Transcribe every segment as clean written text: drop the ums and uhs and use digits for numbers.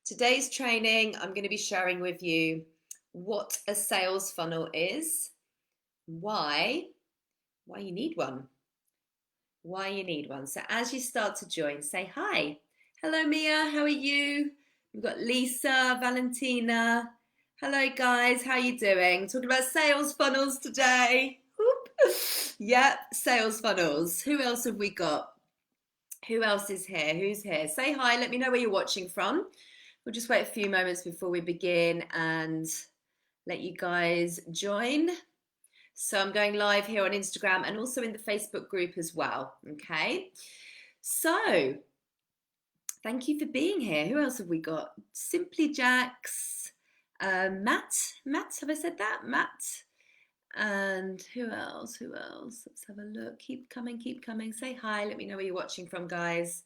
Today's training, I'm going to be sharing with you what a sales funnel is, why you need one, So as you start to join, say hi. Hello, Mia. How are you? We've got Lisa, Valentina. Hello, guys. How are you doing? Talking about sales funnels today. Whoop. Yeah, sales funnels. Who else have we got? Who else is here? Who's here? Say hi. Let me know where you're watching from. We'll just wait a few moments before we begin and let you guys join. So I'm going live here on Instagram and also in the Facebook group as well. Okay. So thank you for being here. Who else have we got? Simply Jax, Matt. Have I said that? Matt. And who else? Let's have a look. Keep coming. Say hi. Let me know where you're watching from, guys.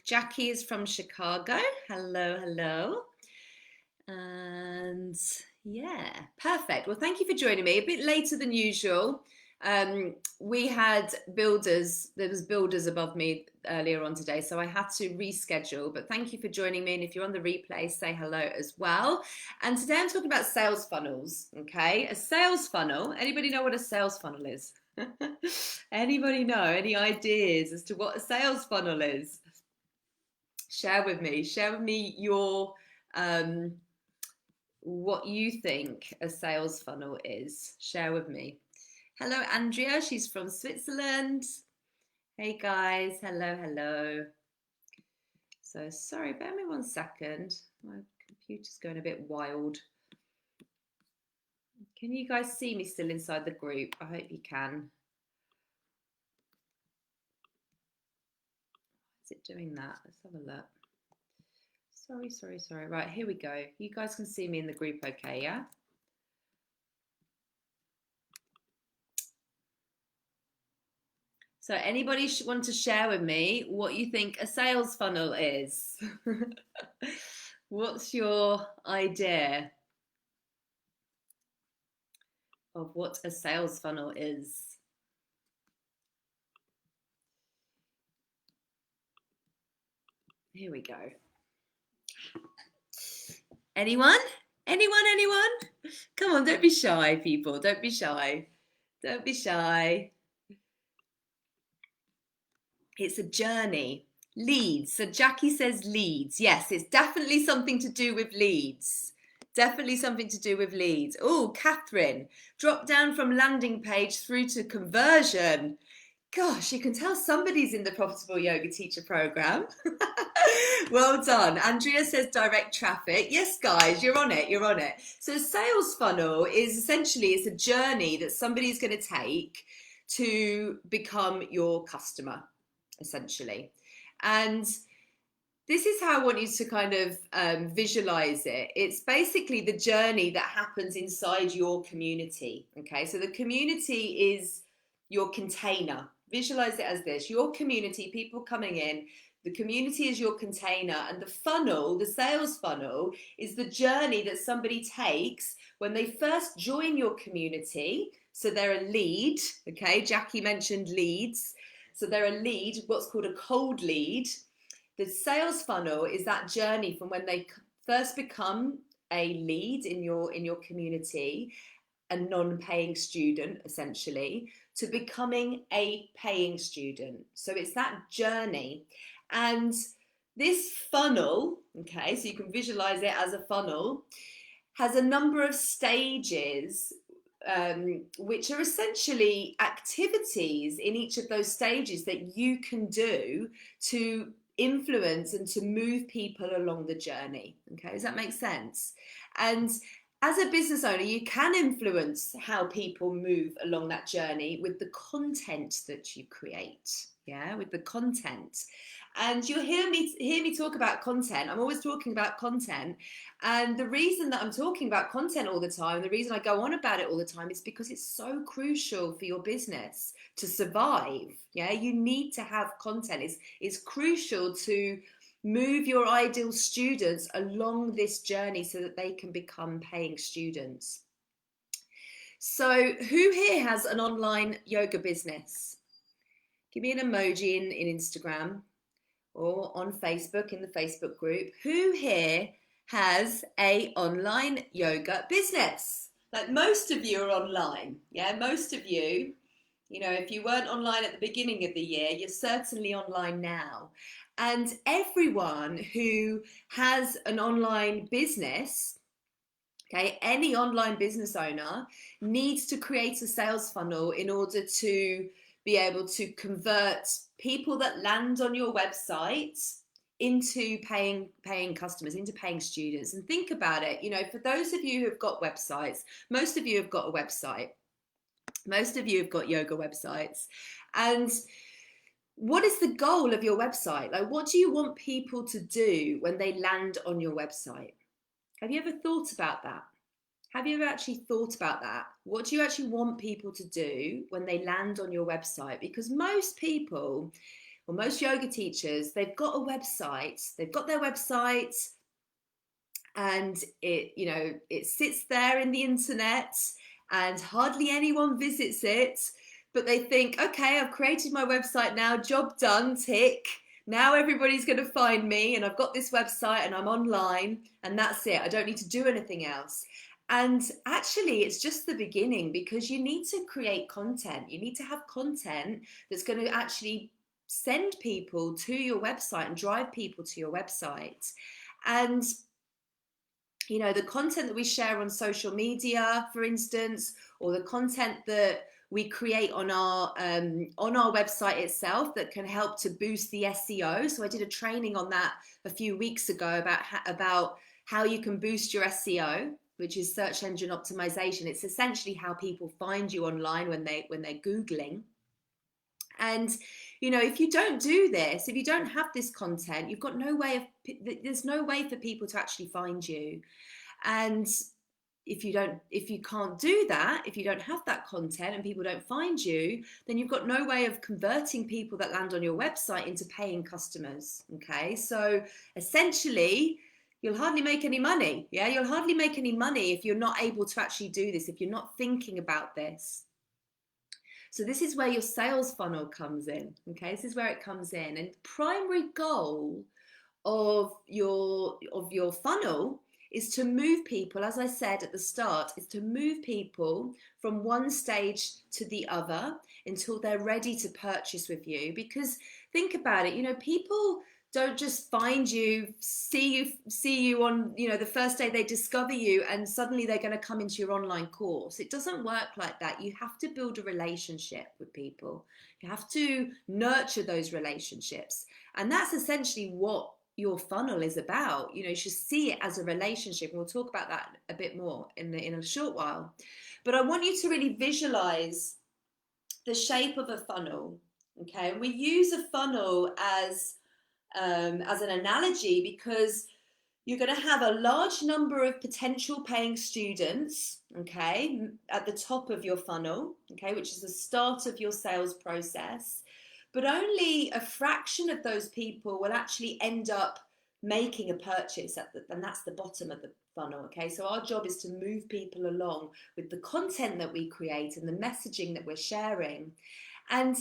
Jackie is from Chicago. Hello. And yeah, perfect. Well, thank you for joining me. A bit later than usual. We had builders, there was builders above me earlier on today, so I had to reschedule, but thank you for joining me. And if you're on the replay, say hello as well. And today I'm talking about sales funnels, okay? A sales funnel, anybody know what a sales funnel is? Anybody know? Any ideas as to what a sales funnel is? Share with me your what you think a sales funnel is. Share with me. Hello, Andrea. She's from Switzerland. Hey, guys. Hello. So, sorry, bear me 1 second. My computer's going a bit wild. Can you guys see me still inside the group? I hope you can. Is it doing that? Let's have a look. Sorry. Right, here we go. You guys can see me in the group okay, yeah? So anybody want to share with me what you think a sales funnel is? What's your idea of what a sales funnel is? Here we go. Anyone? Come on, don't be shy, people. Don't be shy. It's a journey. Leads. So Jackie says leads. Yes, it's definitely something to do with leads. Oh, Catherine, drop down from landing page through to conversion. Gosh, you can tell somebody's in the Profitable Yoga Teacher program. Well done. Andrea says direct traffic. Yes, guys, you're on it. So sales funnel is essentially, it's a journey that somebody's going to take to become your customer, essentially. And this is how I want you to kind of visualize it. It's basically the journey that happens inside your community. Okay, so the community is your container. Visualize it as this: your community, people coming in. The community is your container, and the funnel, the sales funnel, is the journey that somebody takes when they first join your community. So they're a lead. Okay, Jackie mentioned leads. So they're a lead, what's called a cold lead. The sales funnel is that journey from when they first become a lead in your community, a non-paying student essentially, to becoming a paying student. So it's that journey. And this funnel, okay, so you can visualize it as a funnel, has a number of stages, which are essentially activities in each of those stages that you can do to influence and to move people along the journey. Okay, does that make sense? And as a business owner, you can influence how people move along that journey with the content that you create. Yeah, with the content. And you'll hear me talk about content. I'm always talking about content. And the reason that I'm talking about content all the time, the reason I go on about it all the time, is because it's so crucial for your business to survive. Yeah, you need to have content. It's crucial to move your ideal students along this journey so that they can become paying students. So who here has an online yoga business? Give me an emoji in Instagram. or on Facebook in the Facebook group, who here has a online yoga business? Like most of you are online. Yeah, most of you, if you weren't online at the beginning of the year, you're certainly online now. And everyone who has an online business, okay, any online business owner needs to create a sales funnel in order to be able to convert people that land on your website into paying customers, into paying students. And think about it, for those of you who have got websites, most of you have got a website. Most of you have got yoga websites. And what is the goal of your website? Like, what do you want people to do when they land on your website? Have you ever thought about that? Have you ever actually thought about that? What do you actually want people to do when they land on your website? Because most people, or most yoga teachers, they've got a website, they've got their website, and it sits there in the internet and hardly anyone visits it, but they think, okay, I've created my website now, job done, tick. Now everybody's going to find me, and I've got this website and I'm online, and that's it. I don't need to do anything else. And actually, it's just the beginning, because you need to create content. You need to have content that's going to actually send people to your website and drive people to your website. And the content that we share on social media, for instance, or the content that we create on our website itself that can help to boost the SEO. So I did a training on that a few weeks ago about how you can boost your SEO, which is search engine optimization. It's essentially how people find you online when they're Googling. And if you don't do this, if you don't have this content, you've got there's no way for people to actually find you. And if you can't do that, if you don't have that content and people don't find you, then you've got no way of converting people that land on your website into paying customers. Okay, so essentially, you'll hardly make any money. Yeah, you'll hardly make any money if you're not able to actually do this, if you're not thinking about this. So this is where your sales funnel comes in. Okay, this is where it comes in. And the primary goal of your funnel is to move people, as I said at the start, is to move people from one stage to the other until they're ready to purchase with you. Because think about it, people don't just find you, see you on, the first day they discover you, and suddenly they're going to come into your online course. It doesn't work like that. You have to build a relationship with people. You have to nurture those relationships. And that's essentially what your funnel is about. You should see it as a relationship. And we'll talk about that a bit more in a short while. But I want you to really visualize the shape of a funnel. Okay, and we use a funnel as an analogy because you're going to have a large number of potential paying students, okay, at the top of your funnel, okay, which is the start of your sales process. But only a fraction of those people will actually end up making a purchase, and that's the bottom of the funnel, okay? So our job is to move people along with the content that we create and the messaging that we're sharing. And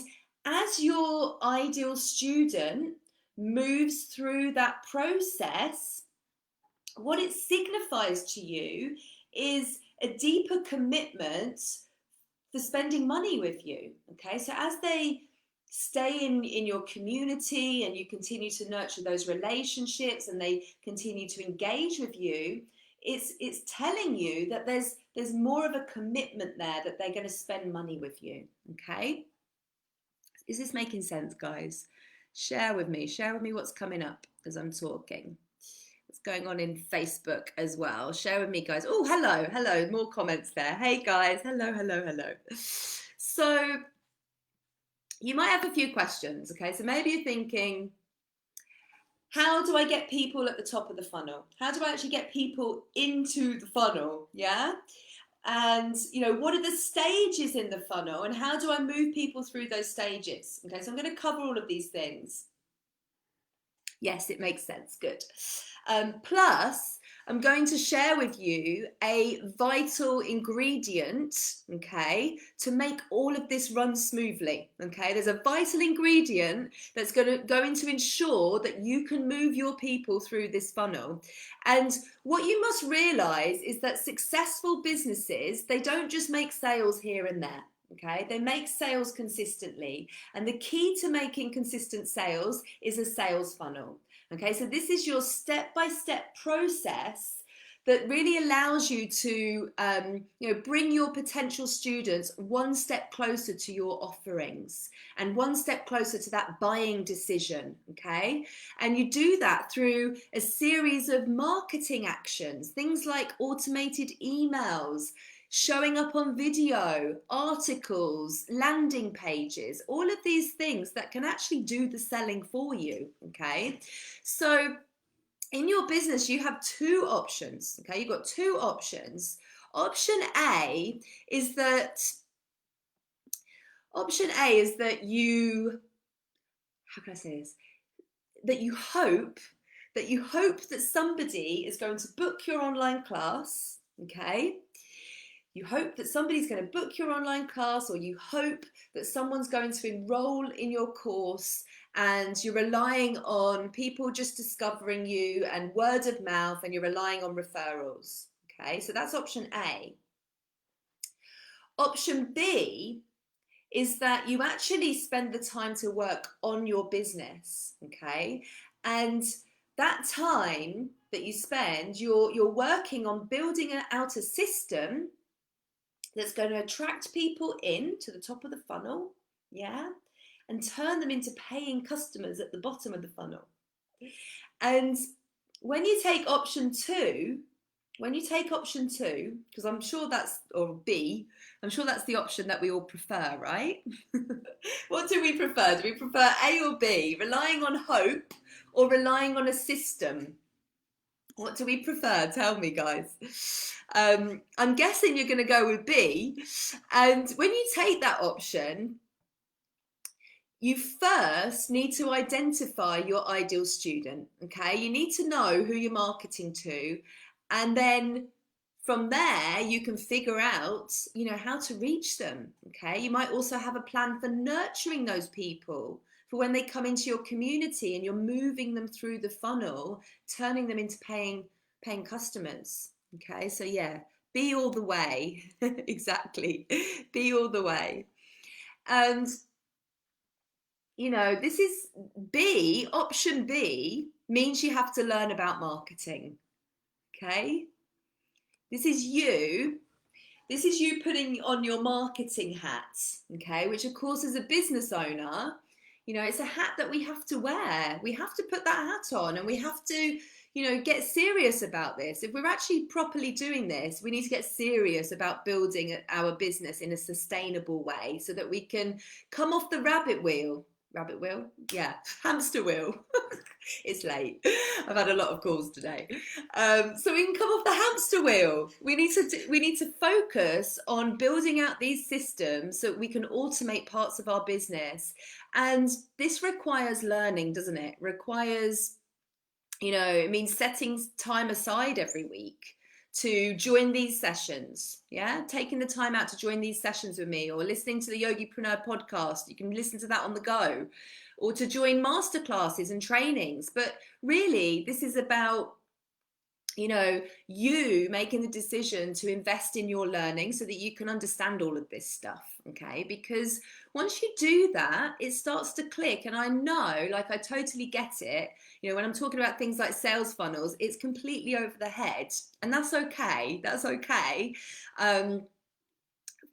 as your ideal student moves through that process, what it signifies to you is a deeper commitment for spending money with you, okay? So as they stay in your community and you continue to nurture those relationships and they continue to engage with you, it's telling you that there's more of a commitment there, that they're going to spend money with you, okay? Is this making sense, guys? Share with me what's coming up as I'm talking. What's going on in Facebook as well? Share with me, guys. Oh, hello, more comments there. Hey guys, hello. So you might have a few questions, okay? So maybe you're thinking, how do I get people at the top of the funnel? How do I actually get people into the funnel? Yeah. And what are the stages in the funnel, and how do I move people through those stages? Okay, so I'm going to cover all of these things. Yes, it makes sense. Good. Plus, I'm going to share with you a vital ingredient, okay, to make all of this run smoothly, okay? There's a vital ingredient that's going to ensure that you can move your people through this funnel. And what you must realize is that successful businesses, they don't just make sales here and there. Okay, they make sales consistently, and the key to making consistent sales is a sales funnel. Okay, so this is your step-by-step process that really allows you to bring your potential students one step closer to your offerings and one step closer to that buying decision. Okay, and you do that through a series of marketing actions, things like automated emails, showing up on video, articles, landing pages, all of these things that can actually do the selling for you, okay? So in your business, you have two options, okay? You've got two options. Option A is that you, how can I say this? That you hope that somebody is going to book your online class, okay? You hope that somebody's going to book your online class, or you hope that someone's going to enroll in your course, and you're relying on people just discovering you and word of mouth, and you're relying on referrals. Okay, so that's option A. Option B is that you actually spend the time to work on your business, okay? And that time that you spend, you're working on building out a system that's going to attract people in to the top of the funnel, yeah, and turn them into paying customers at the bottom of the funnel. And when you take option two, because I'm sure that's, or B, I'm sure that's the option that we all prefer, right? What do we prefer? Do we prefer A or B? Relying on hope or relying on a system? What do we prefer? Tell me, guys. I'm guessing you're going to go with B. And when you take that option, you first need to identify your ideal student, okay? You need to know who you're marketing to. And then from there, you can figure out, how to reach them, okay? You might also have a plan for nurturing those people, for when they come into your community and you're moving them through the funnel, turning them into paying customers. Okay, so yeah, be all the way. Exactly, be all the way. And this is B. Option B means you have to learn about marketing. Okay, this is you putting on your marketing hat. Okay, which of course, as a business owner, it's a hat that we have to wear. We have to put that hat on, and we have to, get serious about this. If we're actually properly doing this, we need to get serious about building our business in a sustainable way so that we can come off the rabbit wheel. Rabbit wheel? Yeah, hamster wheel. It's late. I've had a lot of calls today. So we can come off the hamster wheel. We need to focus on building out these systems so we can automate parts of our business. And this requires learning, doesn't it? Requires, it means setting time aside every week to join these sessions, yeah? Taking the time out to join these sessions with me, or listening to the Yogipreneur podcast. You can listen to that on the go, or to join masterclasses and trainings. But really, this is about, you making the decision to invest in your learning so that you can understand all of this stuff, okay? Because once you do that, it starts to click. And I know, I totally get it. When I'm talking about things like sales funnels, it's completely over the head, and that's okay. That's okay. Of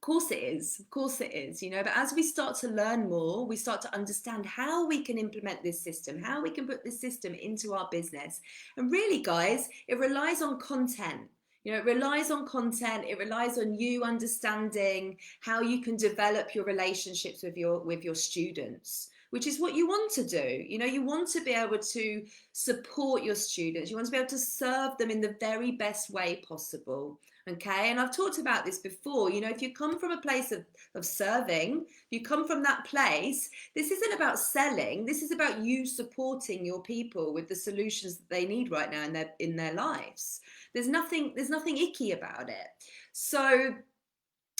course it is, but as we start to learn more, we start to understand how we can implement this system, how we can put this system into our business. And really, guys, it relies on content. It relies on content. It relies on you understanding how you can develop your relationships with your students, which is what you want to do. You want to be able to support your students. You want to be able to serve them in the very best way possible. Okay, and I've talked about this before. You know, if you come from a place of serving, if you come from that place, this isn't about selling. This is about you supporting your people with the solutions that they need right now in their lives. There's nothing icky about it. So,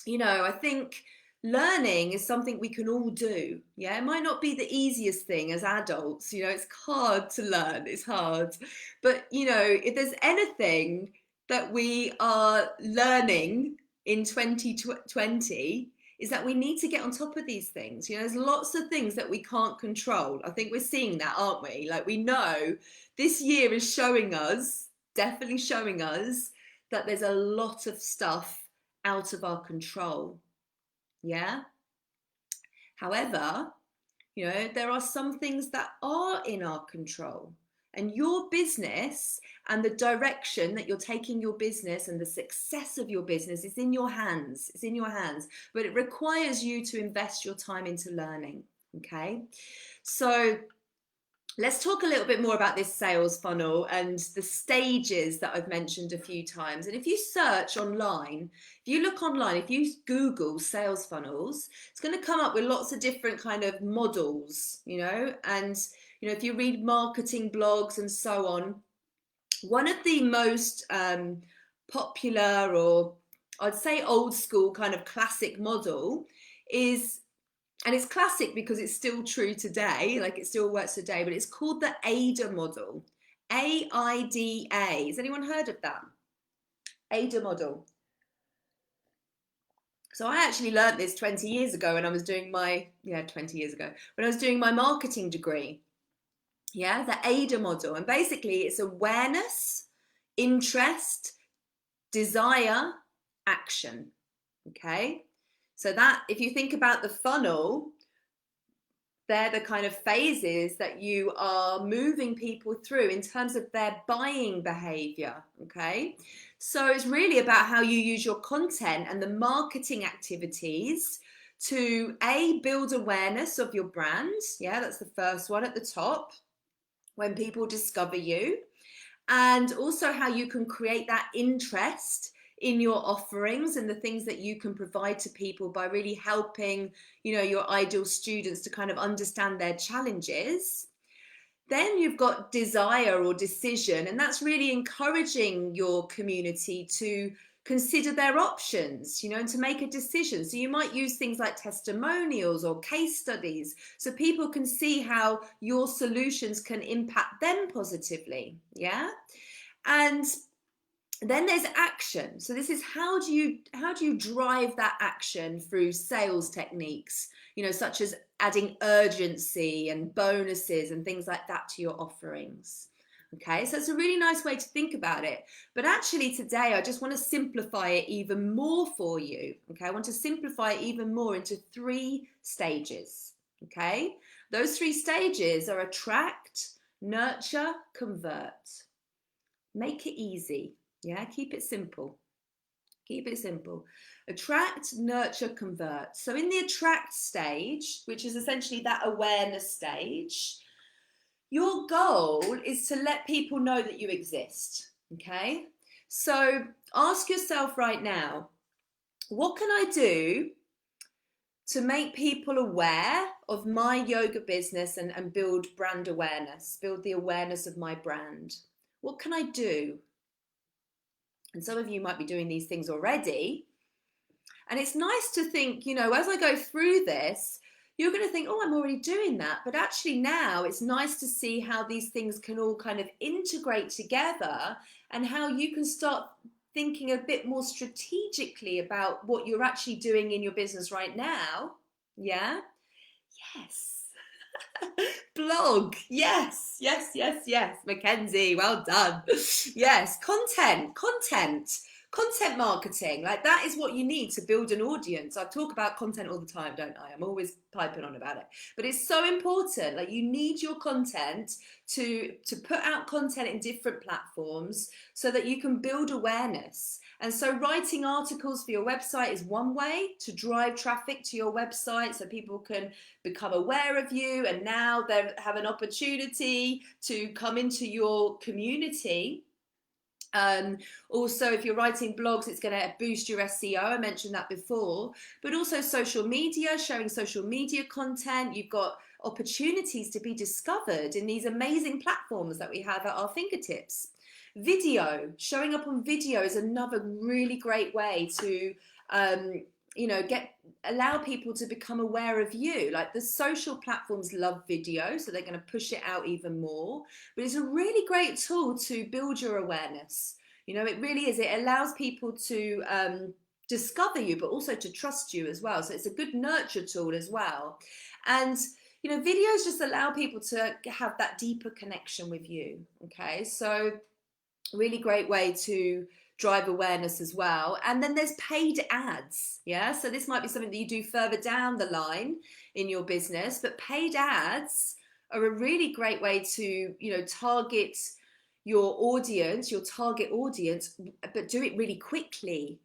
you know, I think learning is something we can all do. Yeah, it might not be the easiest thing as adults. You know, it's hard to learn, it's hard. But, you know, if there's anything that we are learning in 2020, is that we need to get on top of these things. You know, there's lots of things that we can't control. I think we're seeing that, aren't we? Like, we know this year is showing us, definitely showing us, that there's a lot of stuff out of our control. Yeah. However, you know, there are some things that are in our control. And your business and the direction that you're taking your business and the success of your business is in your hands. It's in your hands. But it requires you to invest your time into learning. Okay. So let's talk a little bit more about this sales funnel and the stages that I've mentioned a few times. And if you search online, if you look online, if you Google sales funnels, it's going to come up with lots of different kind of models, you know, and, you know, if you read marketing blogs and so on, one of the most popular, or I'd say old school kind of classic model is, and it's classic because it's still true today, like it still works today, but it's called the AIDA model. AIDA. Has anyone heard of that? AIDA model. So I actually learned this 20 years ago when I was doing my, 20 years ago, when I was doing my marketing degree. Yeah, the AIDA model. And basically it's awareness, interest, desire, action. Okay. So that, if you think about the funnel, they're the kind of phases that you are moving people through in terms of their buying behavior. Okay. So it's really about how you use your content and the marketing activities to build awareness of your brand. Yeah, that's the first one at the top, when people discover you. And also how you can create that interest in your offerings and the things that you can provide to people by really helping, you know, your ideal students to kind of understand their challenges. Then you've got desire or decision, and that's really encouraging your community to consider their options, you know, and to make a decision. So you might use things like testimonials or case studies so people can see how your solutions can impact them positively. Yeah. And then there's action. So this is how do you drive that action through sales techniques, you know, such as adding urgency and bonuses and things like that to your offerings. Okay, so it's a really nice way to think about it. But actually today, I just want to simplify it even more for you. Okay, I want to simplify it even more into 3 stages. Okay, those 3 stages are attract, nurture, convert. Make it easy. Yeah, keep it simple. Keep it simple. Attract, nurture, convert. So in the attract stage, which is essentially that awareness stage, your goal is to let people know that you exist. Okay? So ask yourself right now, what can I do to make people aware of my yoga business and build brand awareness, build the awareness of my brand? What can I do? And some of you might be doing these things already. And it's nice to think, you know, as I go through this, you're going to think, oh, I'm already doing that. But actually now it's nice to see how these things can all kind of integrate together and how you can start thinking a bit more strategically about what you're actually doing in your business right now. Yeah? Yes. Blog. Yes, yes, yes, yes. Mackenzie, well done. Yes, content marketing. Like that is what you need to build an audience. I talk about content all the time, don't I? I'm always piping on about it. But it's so important. Like you need your content to put out content in different platforms so that you can build awareness. And so writing articles for your website is one way to drive traffic to your website so people can become aware of you, and now they have an opportunity to come into your community. Also, if you're writing blogs, it's going to boost your SEO. I mentioned that before, but also social media, sharing social media content. You've got opportunities to be discovered in these amazing platforms that we have at our fingertips. Video, showing up on video is another really great way to, allow people to become aware of you. Like the social platforms love video, so they're going to push it out even more. But it's a really great tool to build your awareness. It really is. It allows people to discover you, but also to trust you as well. So it's a good nurture tool as well. And videos just allow people to have that deeper connection with you. Okay, so really great way to drive awareness as well. And then there's paid ads. Yeah, so this might be something that you do further down the line in your business, but paid ads are a really great way to target your target audience, but do it really quickly.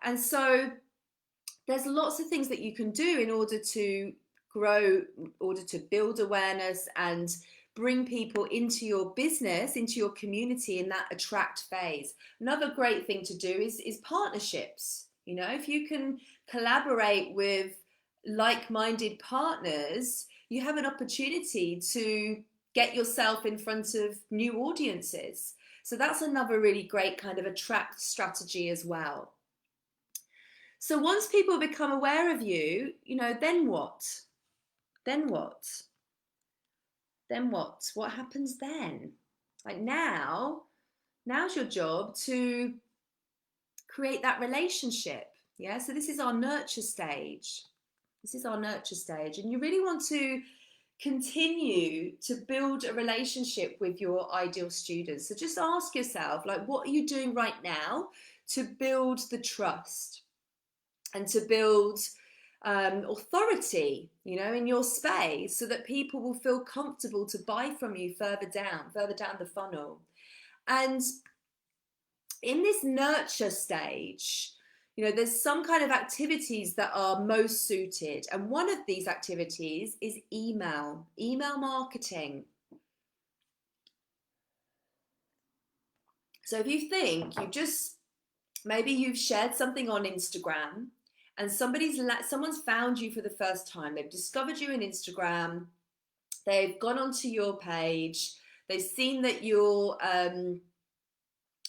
And so there's lots of things that you can do in order to grow, in order to build awareness and bring people into your business, into your community in that attract phase. Another great thing to do is partnerships. If you can collaborate with like-minded partners, you have an opportunity to get yourself in front of new audiences. So that's another really great kind of attract strategy as well. So once people become aware of you, then what? Then what? Then what? What happens then? Like now's your job to create that relationship. Yeah, so this is our nurture stage. This is our nurture stage. And you really want to continue to build a relationship with your ideal students. So just ask yourself, like, what are you doing right now to build the trust and to build authority, in your space, so that people will feel comfortable to buy from you further down the funnel. And in this nurture stage, there's some kind of activities that are most suited. And one of these activities is email marketing. So if you think maybe you've shared something on Instagram and someone's found you for the first time. They've discovered you on Instagram. They've gone onto your page. They've seen that you're,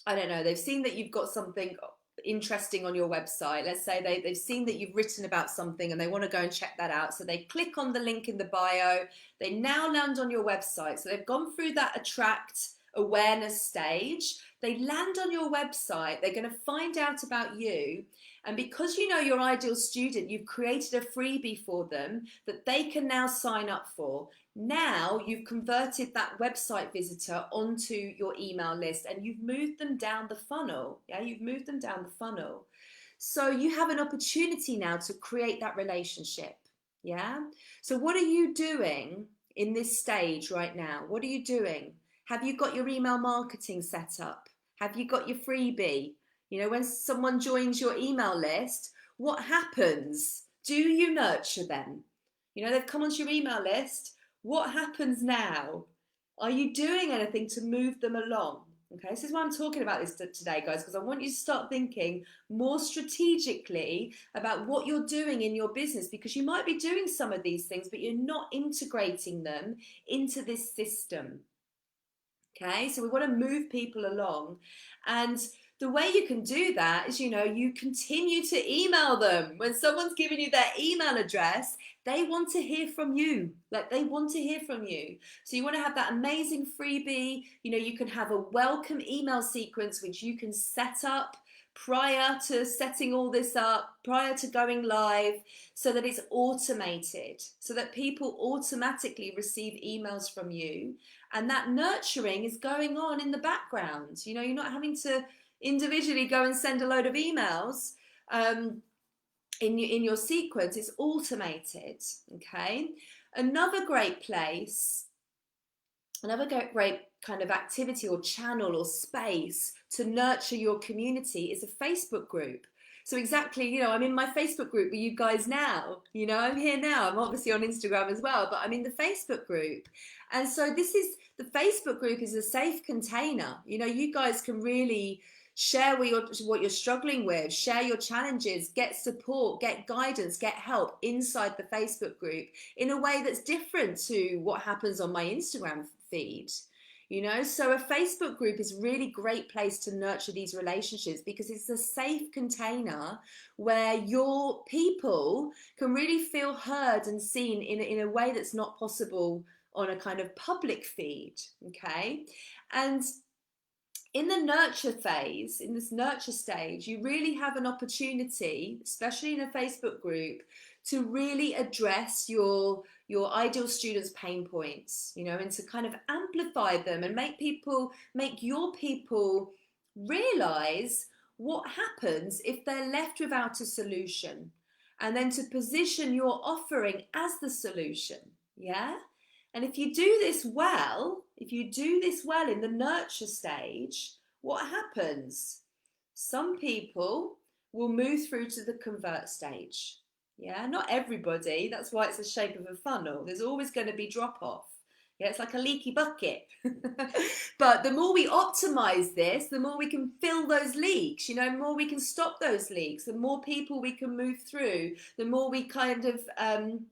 they've seen that you've got something interesting on your website. Let's say they've seen that you've written about something and they want to go and check that out. So they click on the link in the bio. They now land on your website. So they've gone through that attract awareness stage. They land on your website. They're going to find out about you. And because you know your ideal student, you've created a freebie for them that they can now sign up for. Now you've converted that website visitor onto your email list and you've moved them down the funnel. Yeah, you've moved them down the funnel. So you have an opportunity now to create that relationship. Yeah. So what are you doing in this stage right now? What are you doing? Have you got your email marketing set up? Have you got your freebie? When someone joins your email list, what happens? Do you nurture them? They've come onto your email list. What happens now? Are you doing anything to move them along? Okay, this is why I'm talking about this today, guys, because I want you to start thinking more strategically about what you're doing in your business, because you might be doing some of these things, but you're not integrating them into this system. Okay, so we want to move people along. And the way you can do that is, you continue to email them. When someone's giving you their email address, they want to hear from you. Like, they want to hear from you. So you want to have that amazing freebie. You can have a welcome email sequence, which you can set up prior to setting all this up, prior to going live, so that it's automated, so that people automatically receive emails from you. And that nurturing is going on in the background. You're not having to individually go and send a load of emails in your sequence. It's automated. Okay. Another great kind of activity or channel or space to nurture your community is a Facebook group. So exactly, you know, I'm in my Facebook group with you guys now. You know, I'm here now. I'm obviously on Instagram as well, but I'm in the Facebook group. And so this is the Facebook group is a safe container. You know, you guys can really share what you're struggling with, share your challenges, get support, get guidance, get help inside the Facebook group in a way that's different to what happens on my Instagram feed. You know, so a Facebook group is a really great place to nurture these relationships because it's a safe container where your people can really feel heard and seen in a way that's not possible on a kind of public feed. Okay. And in the nurture phase, in this nurture stage, you really have an opportunity, especially in a Facebook group, to really address your ideal students' pain points, you know, and to kind of amplify them and make your people realize what happens if they're left without a solution, and then to position your offering as the solution. Yeah. And if you do this well, in the nurture stage, what happens? Some people will move through to the convert stage. Yeah, not everybody. That's why it's the shape of a funnel. There's always going to be drop off. Yeah, it's like a leaky bucket. But the more we optimize this, the more we can fill those leaks, you know, the more we can stop those leaks, the more people we can move through, the more we kind of,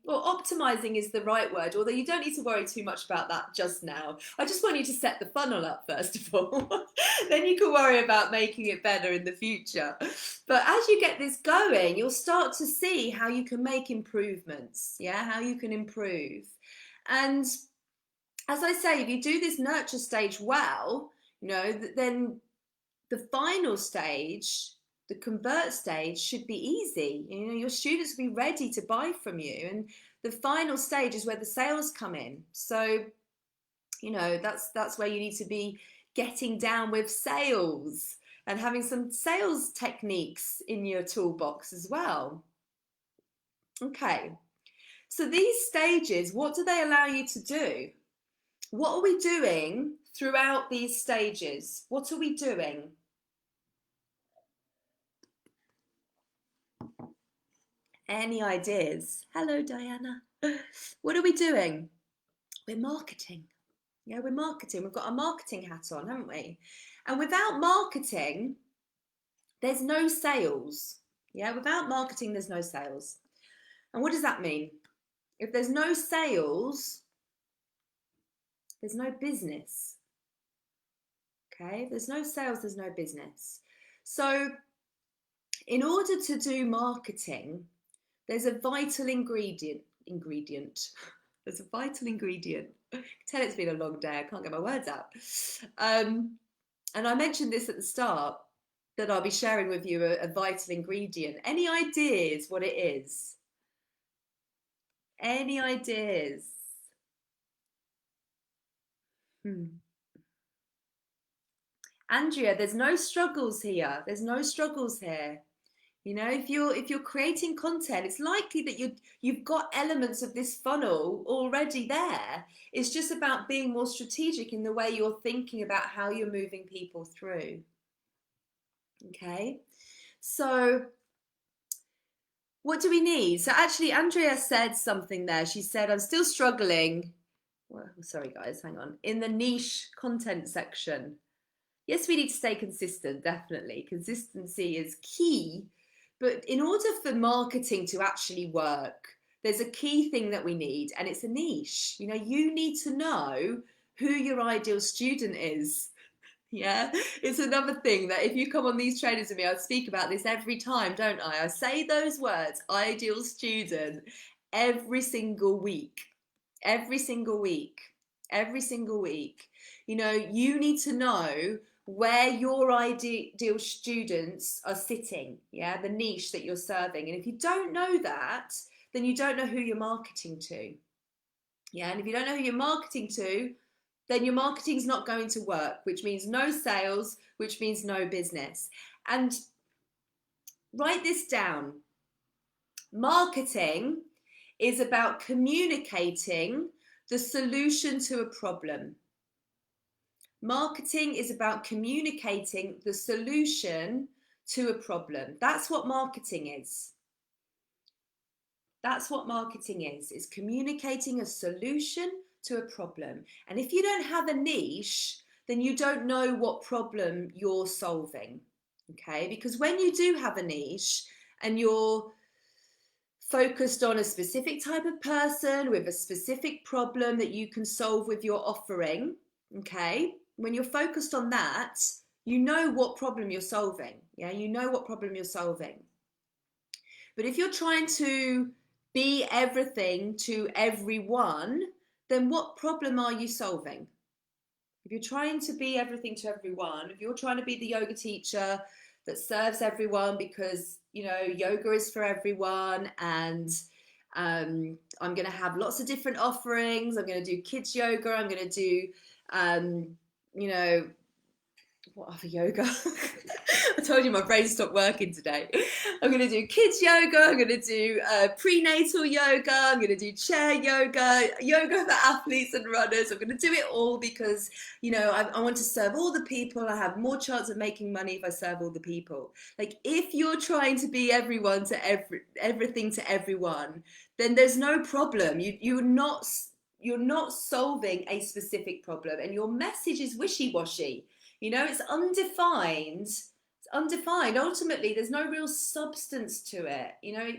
well, optimizing is the right word, although you don't need to worry too much about that just now. I just want you to set the funnel up first of all. Then you can worry about making it better in the future. But as you get this going, you'll start to see how you can make improvements, yeah, how you can improve. And as I say, if you do this nurture stage well, you know, then the final stage, the convert stage, should be easy. You know, your students will be ready to buy from you. And the final stage is where the sales come in. So, you know, that's where you need to be getting down with sales and having some sales techniques in your toolbox as well. Okay. So these stages, what do they allow you to do? What are we doing throughout these stages? What are we doing? Any ideas? Hello, Diana. What are we doing? We're marketing. Yeah, we're marketing. We've got our marketing hat on, haven't we? And without marketing, there's no sales. Yeah, without marketing, there's no sales. And what does that mean? If there's no sales, there's no business. Okay, if there's no sales, there's no business. So in order to do marketing, there's a vital ingredient. There's a vital ingredient. Tell it's been a long day. I can't get my words out. And I mentioned this at the start, that I'll be sharing with you a vital ingredient. Any ideas what it is? Any ideas? Andrea, there's no struggles here. There's no struggles here. You know, if you're creating content, it's likely that you've got elements of this funnel already there. It's just about being more strategic in the way you're thinking about how you're moving people through. Okay, so what do we need? So actually, Andrea said something there. She said, I'm still struggling. Well, sorry guys, hang on. In the niche content section. Yes, we need to stay consistent, definitely. Consistency is key. But in order for marketing to actually work, there's a key thing that we need, and it's a niche. You know, you need to know who your ideal student is. Yeah, it's another thing that if you come on these trainings with me, I speak about this every time, don't I? I say those words, ideal student, every single week. Every single week. Every single week. You know, you need to know where your ideal students are sitting, yeah, the niche that you're serving. And if you don't know that, then you don't know who you're marketing to. Yeah, and if you don't know who you're marketing to, then your marketing's not going to work, which means no sales, which means no business. And write this down. Marketing is about communicating the solution to a problem. Marketing is about communicating the solution to a problem. That's what marketing is. That's what marketing is. It's communicating a solution to a problem. And if you don't have a niche, then you don't know what problem you're solving. Okay? Because when you do have a niche and you're focused on a specific type of person with a specific problem that you can solve with your offering, okay? When you're focused on that, you know what problem you're solving. Yeah, you know what problem you're solving. But if you're trying to be everything to everyone, then what problem are you solving? If you're trying to be everything to everyone, if you're trying to be the yoga teacher that serves everyone because, you know, yoga is for everyone, and I'm going to have lots of different offerings. I'm going to do kids yoga. I'm going to do, you know, what other yoga? I told you my brain stopped working today. I'm going to do kids yoga. I'm going to do prenatal yoga. I'm going to do chair yoga, yoga for athletes and runners. I'm going to do it all because, you know, I want to serve all the people. I have more chance of making money if I serve all the people. Like, if you're trying to be everyone to everything to everyone, then there's no problem. You're not solving a specific problem, and your message is wishy-washy. You know, it's undefined. It's undefined. Ultimately, there's no real substance to it. You know,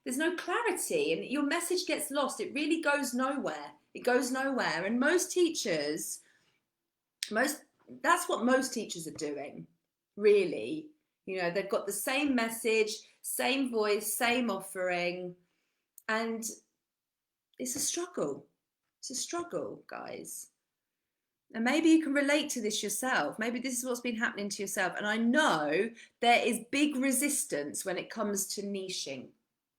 there's no clarity, and your message gets lost. It really goes nowhere. It goes nowhere. And that's what most teachers are doing, really. You know, they've got the same message, same voice, same offering, and it's a struggle. It's a struggle, guys. And maybe you can relate to this yourself. Maybe this is what's been happening to yourself. And I know there is big resistance when it comes to niching.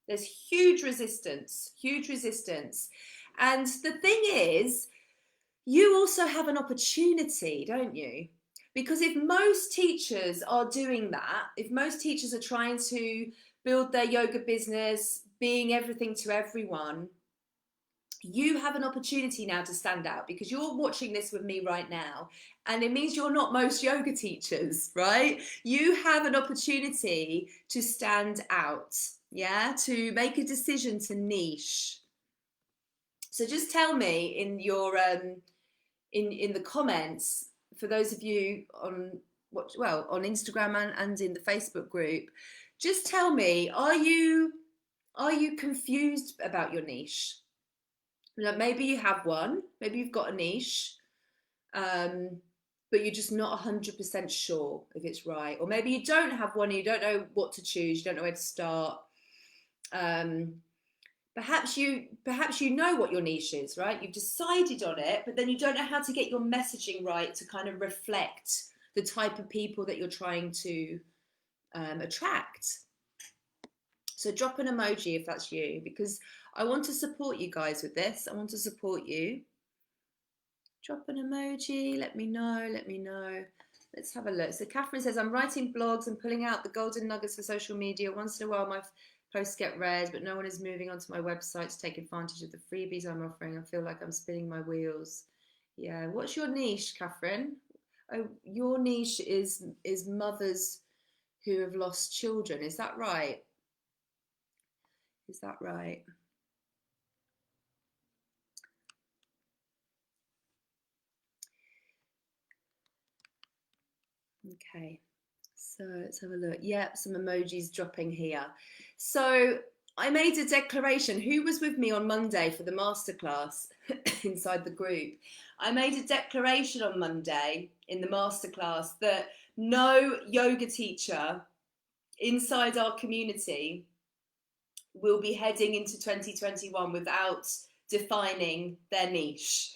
There's huge resistance, huge resistance. And the thing is, you also have an opportunity, don't you? Because if most teachers are doing that, if most teachers are trying to build their yoga business, being everything to everyone, you have an opportunity now to stand out, because you're watching this with me right now, and it means you're not most yoga teachers, right? You have an opportunity to stand out, yeah, to make a decision to niche. So just tell me in your in the comments, for those of you on on Instagram and in the Facebook group, just tell me, are you confused about your niche? Like, maybe you have one, maybe you've got a niche, but you're just not 100% sure if it's right. Or maybe you don't have one and you don't know what to choose, you don't know where to start. Perhaps you know what your niche is, right? You've decided on it, but then you don't know how to get your messaging right to kind of reflect the type of people that you're trying to attract. So drop an emoji if that's you, because I want to support you guys with this. I want to support you. Drop an emoji, let me know, let me know. Let's have a look. So Catherine says, I'm writing blogs and pulling out the golden nuggets for social media. Once in a while my posts get read, but no one is moving onto my website to take advantage of the freebies I'm offering. I feel like I'm spinning my wheels. Yeah, what's your niche, Catherine? Oh, your niche is mothers who have lost children. Is that right? Is that right? Okay, so let's have a look. Yep, some emojis dropping here. So I made a declaration. Who was with me on Monday for the masterclass inside the group? I made a declaration on Monday in the masterclass that no yoga teacher inside our community will be heading into 2021 without defining their niche.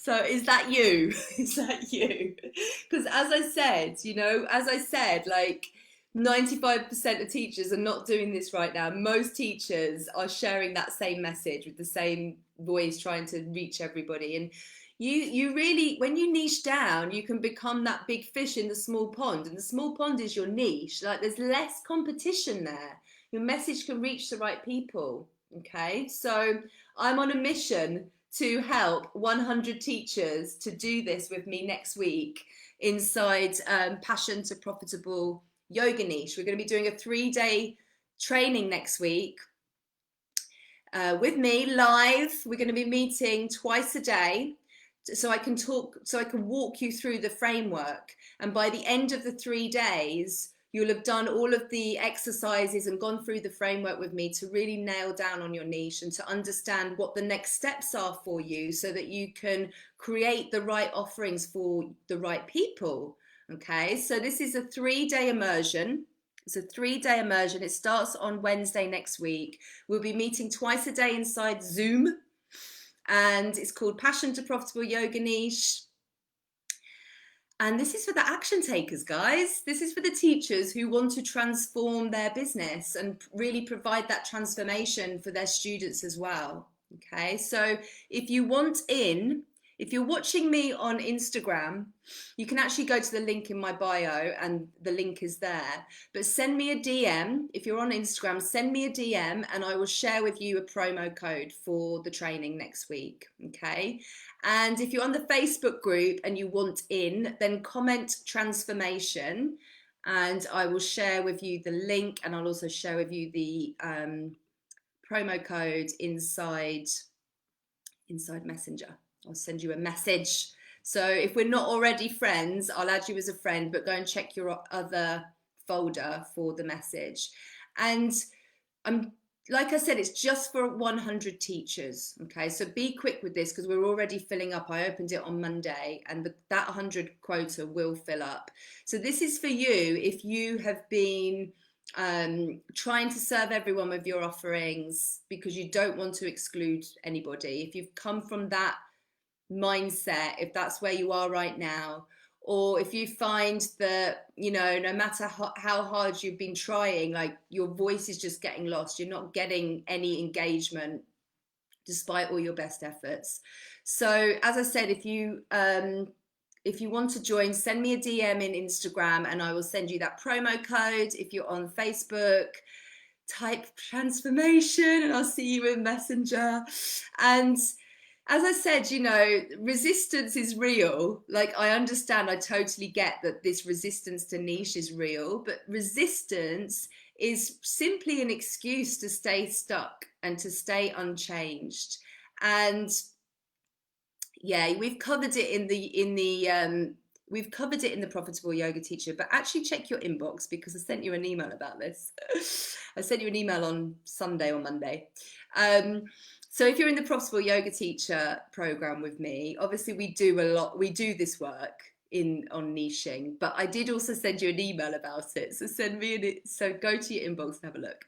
So is that you? Is that you? Because as I said, like 95% of teachers are not doing this right now. Most teachers are sharing that same message with the same voice, trying to reach everybody. And you really, when you niche down, you can become that big fish in the small pond, and the small pond is your niche. Like, there's less competition there. Your message can reach the right people. Okay, so I'm on a mission to help 100 teachers to do this with me next week inside Passion to Profitable Yoga Niche. We're going to be doing a 3-day training next week with me live. We're going to be meeting twice a day so I can walk you through the framework. And by the end of the 3 days, you'll have done all of the exercises and gone through the framework with me to really nail down on your niche and to understand what the next steps are for you so that you can create the right offerings for the right people. Okay, so this is a 3-day immersion. It's a 3-day immersion. It starts on Wednesday next week. We'll be meeting twice a day inside Zoom, and it's called Passion to Profitable Yoga Niche. And this is for the action takers, guys. This is for the teachers who want to transform their business and really provide that transformation for their students as well. Okay, so if you want in, if you're watching me on Instagram, you can actually go to the link in my bio and the link is there. But send me a DM. If you're on Instagram, send me a DM and I will share with you a promo code for the training next week. Okay. And if you're on the Facebook group and you want in, then comment transformation and I will share with you the link and I'll also share with you the promo code inside Messenger. I'll send you a message. So if we're not already friends, I'll add you as a friend, but go and check your other folder for the message. And like I said, it's just for 100 teachers. Okay, so be quick with this because we're already filling up. I opened it on Monday and that 100 quota will fill up. So this is for you if you have been trying to serve everyone with your offerings because you don't want to exclude anybody. If you've come from that mindset, if that's where you are right now, or if you find that, you know, no matter how hard you've been trying, like your voice is just getting lost, you're not getting any engagement despite all your best efforts. So as I said, if you want to join, send me a DM in Instagram and I will send you that promo code. If you're on Facebook, type transformation and I'll see you in Messenger. And as I said, you know, resistance is real. Like, I understand, I totally get that this resistance to niche is real, but resistance is simply an excuse to stay stuck and to stay unchanged. And yeah, we've covered it in the Profitable Yoga Teacher, but actually check your inbox because I sent you an email about this. I sent you an email on Sunday or Monday. So if you're in the Profitable Yoga Teacher program with me, obviously we do this work on niching, but I did also send you an email about it. So go to your inbox and have a look.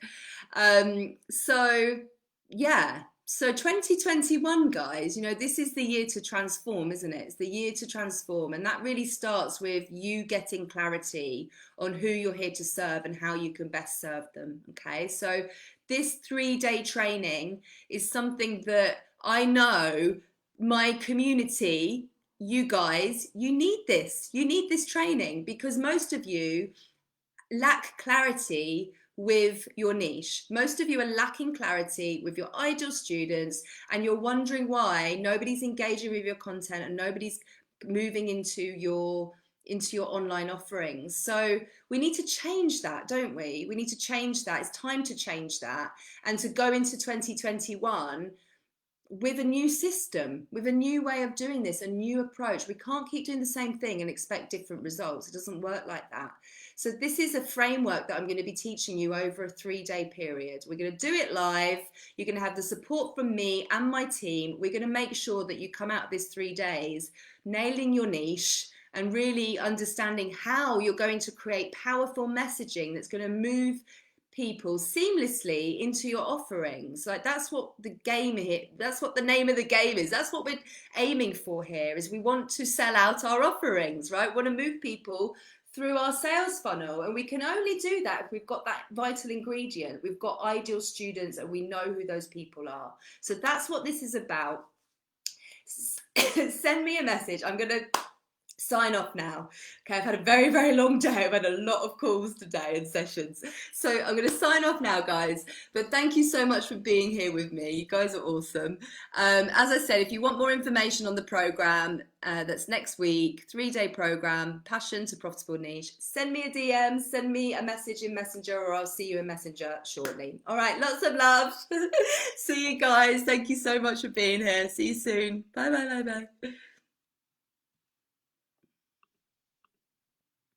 So 2021, guys, you know, this is the year to transform, isn't it? It's the year to transform. And that really starts with you getting clarity on who you're here to serve and how you can best serve them. Okay, so this 3-day training is something that I know my community, you guys, you need this. You need this training because most of you lack clarity with your niche. Most of you are lacking clarity with your ideal students and you're wondering why nobody's engaging with your content and nobody's moving into your online offerings. So we need to change that, don't we? We need to change that. It's time to change that and to go into 2021 with a new system, with a new way of doing this, a new approach. We can't keep doing the same thing and expect different results. It doesn't work like that. So this is a framework that I'm going to be teaching you over a 3-day period. We're going to do it live. You're going to have the support from me and my team. We're going to make sure that you come out of this 3 days nailing your niche and really understanding how you're going to create powerful messaging that's going to move people seamlessly into your offerings. Like, that's what the game here, that's what the name of the game is. That's what we're aiming for here, is we want to sell out our offerings, right? We want to move people through our sales funnel, and we can only do that if we've got that vital ingredient. We've got ideal students and we know who those people are. So that's what this is about. Send me a message. I'm going to sign off now. Okay, I've had a very, very long day. I've had a lot of calls today and sessions. So I'm going to sign off now, guys. But thank you so much for being here with me. You guys are awesome. As I said, if you want more information on the program, that's next week, 3-day program, Passion to Profitable Niche, send me a DM, send me a message in Messenger, or I'll see you in Messenger shortly. All right, lots of love. See you guys. Thank you so much for being here. See you soon. Bye, bye, bye, bye.